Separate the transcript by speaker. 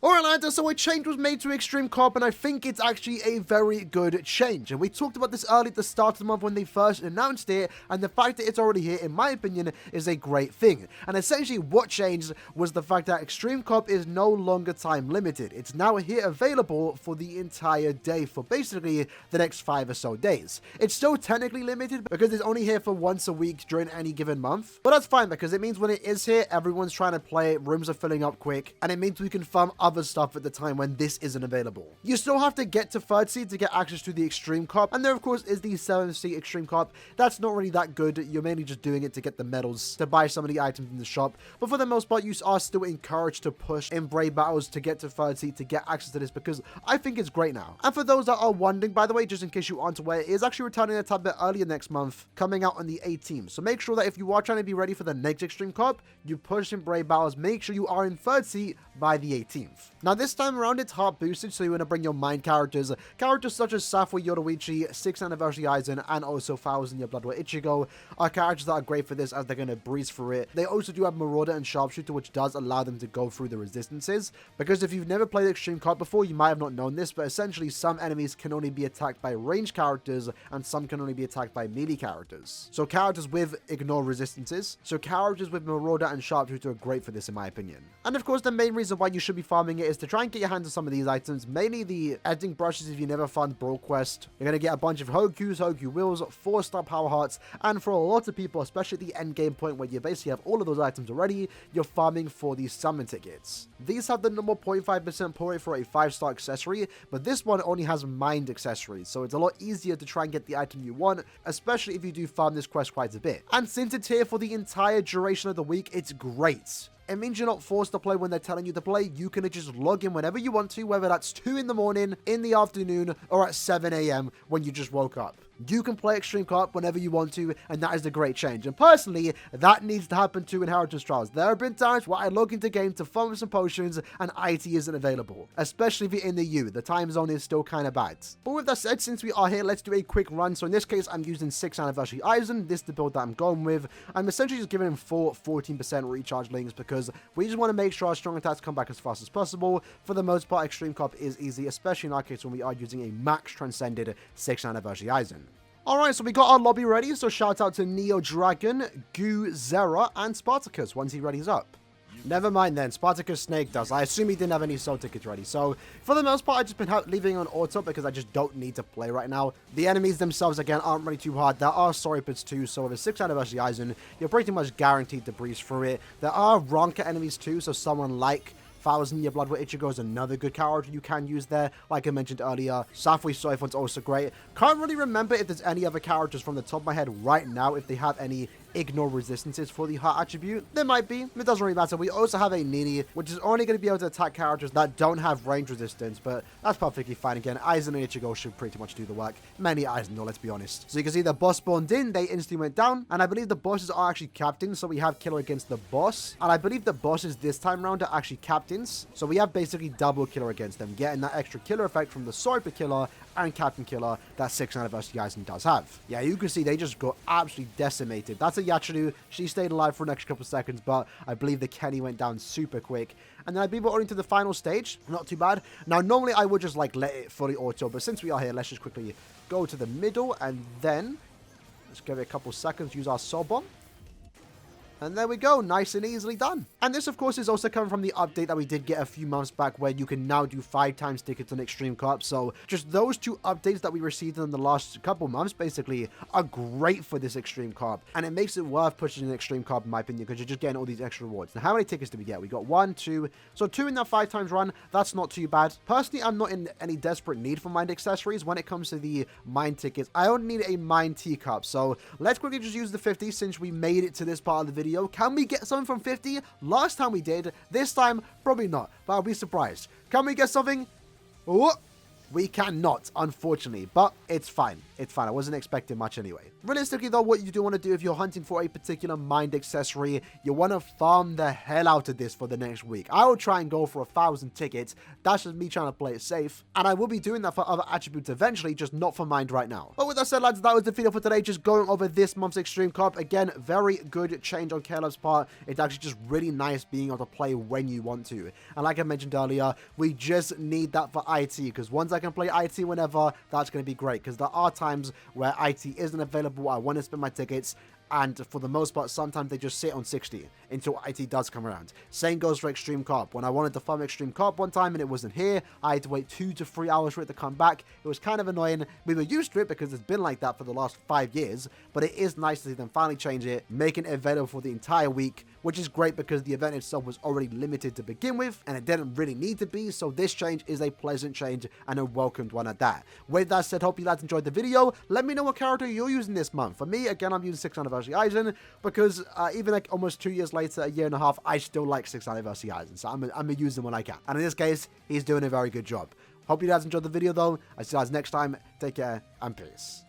Speaker 1: Alright lads, so a change was made to Extreme Comp, and I think it's actually a very good change. And we talked about this early at the start of the month when they first announced it, and the fact that it's already here, in my opinion, is a great thing. And essentially what changed was the fact that Extreme Comp is no longer time limited. It's now here available for the entire day, for basically the next 5 or so days. It's still technically limited because it's only here for once a week during any given month, but that's fine because it means when it is here, everyone's trying to play it, rooms are filling up quick, and it means we can farm other stuff at the time when this isn't available. You still have to get to 3rd seed to get access to the Extreme Comp, and there of course is the 7th seed Extreme Comp. That's not really that good. You're mainly just doing it to get the medals, to buy some of the items in the shop, but for the most part you are still encouraged to push in brave battles to get to 3rd seed to get access to this, because I think it's great now. And for those that are wondering, by the way, just in case you aren't aware, it is actually returning a tad bit earlier next month, coming out on the 18th. So make sure that if you are trying to be ready for the next Extreme Comp, you push in brave battles, make sure you are in 3rd seed by the 18th. Now this time around it's heart boosted, so you want to bring your mind characters such as Safwa Yoruichi, 6th Anniversary Aizen, and also 1000 Year Blood War Ichigo are characters that are great for this as they're going to breeze through it. They also do have Marauder and Sharpshooter, which does allow them to go through the resistances, because if you've never played Extreme Comp before, you might have not known this, but essentially some enemies can only be attacked by ranged characters and some can only be attacked by melee characters. So characters with ignore resistances, so characters with Marauder and Sharpshooter are great for this in my opinion. And of course the main reason why you should be farming it is to try and get your hands on some of these items, mainly the editing brushes if you never farmed Brawl Quest. You're going to get a bunch of Hokus, Hoku Wheels, 4-star Power Hearts, and for a lot of people, especially at the end game point where you basically have all of those items already, you're farming for these summon tickets. These have the normal 0.5% pull rate for a 5-star accessory, but this one only has mind accessories, so it's a lot easier to try and get the item you want, especially if you do farm this quest quite a bit. And since it's here for the entire duration of the week, it's great. It means you're not forced to play when they're telling you to play. You can just log in whenever you want to, whether that's 2 in the morning, in the afternoon, or at 7 AM when you just woke up. You can play Extreme Comp whenever you want to, and that is a great change. And personally, that needs to happen to Inheritance Trials. There have been times where I log into game to farm some potions and IT isn't available, especially if you're in the U. The time zone is still kind of bad. But with that said, since we are here, let's do a quick run. So in this case, I'm using 6th Anniversary Aizen. This is the build that I'm going with. I'm essentially just giving him 14% recharge links because we just want to make sure our strong attacks come back as fast as possible. For the most part, Extreme Comp is easy, especially in our case when we are using a max transcended 6th Anniversary Aizen. Alright, so we got our lobby ready, so shout out to Neo Dragon, Goo, Zera, and Spartacus once he readies up. Never mind then, Spartacus snaked us. I assume he didn't have any soul tickets ready. So, for the most part, I've just been leaving on auto because I just don't need to play right now. The enemies themselves, again, aren't really too hard. There are Soripits too, so with a 6th Anniversary Aizen, you're pretty much guaranteed to breeze through it. There are Ronka enemies too, so someone like 1000 Year Blood War Ichigo is another good character you can use there. Like I mentioned earlier, Safwa Soifon's also great. Can't really remember if there's any other characters from the top of my head right now, if they have any ignore resistances for the heart attribute. There might be. It doesn't really matter. We also have a Nini, which is only going to be able to attack characters that don't have range resistance, but that's perfectly fine. Again, Aizen and Ichigo should pretty much do the work. Many Aizen though, let's be honest. So you can see the boss spawned in, they instantly went down, and I believe the bosses are actually captains, so we have killer against the boss, and I believe the bosses this time round are actually captains, so we have basically double killer against them, getting that extra killer effect from the Sorpa killer and Captain Killer that 6th Anniversary Aizen does have. Yeah, you can see they just got absolutely decimated. That's a Yachiru. She stayed alive for an extra couple seconds, but I believe the Kenny went down super quick. And then I believe we're on into the final stage. Not too bad. Now, normally I would just like let it fully auto, but since we are here, let's just quickly go to the middle and then let's give it a couple seconds, use our Soul Bomb. And there we go, nice and easily done. And this, of course, is also coming from the update that we did get a few months back where you can now do 5 times tickets on Extreme Comp. So just those 2 updates that we received in the last couple months, basically, are great for this Extreme Comp. And it makes it worth pushing an Extreme Comp, in my opinion, because you're just getting all these extra rewards. Now, how many tickets did we get? We got 1, 2. So 2 in that 5 times run, that's not too bad. Personally, I'm not in any desperate need for mind accessories when it comes to the mind tickets. I only need a mind teacup. So let's quickly just use the 50 since we made it to this part of the video. Can we get something from 50? Last time we did. This time, probably not, but I'll be surprised. Can we get something? Oh, We cannot, unfortunately, but it's fine. It's fine. I wasn't expecting much anyway. Realistically, though, what you do want to do if you're hunting for a particular mind accessory, you want to farm the hell out of this for the next week. I will try and go for 1,000 tickets. That's just me trying to play it safe, and I will be doing that for other attributes eventually, just not for mind right now. But with that said, lads, that was the video for today. Just going over this month's Extreme Comp. Again, very good change on Caleb's part. It's actually just really nice being able to play when you want to. And like I mentioned earlier, we just need that for IT, because once I can play IT whenever, that's going to be great, because there are times where IT isn't available. I want to spend my tickets, and for the most part, sometimes they just sit on 60 until IT does come around. Same goes for Extreme Carp. When I wanted to farm Extreme Carp one time and it wasn't here, I had to wait 2 to 3 hours for it to come back. It was kind of annoying. We were used to it because it's been like that for the last 5 years, but it is nice to see them finally change it, making it available for the entire week, which is great because the event itself was already limited to begin with, and it didn't really need to be, so this change is a pleasant change and a welcomed one at that. With that said, hope you lads enjoyed the video. Let me know what character you're using this month. For me, again, I'm using 6th Anniversary Aizen, because even like almost 2 years later, a year and a half, I still like 6th Anniversary Aizen, so I'm gonna use him when I can. And in this case, he's doing a very good job. Hope you guys enjoyed the video though. I'll see you guys next time. Take care and peace.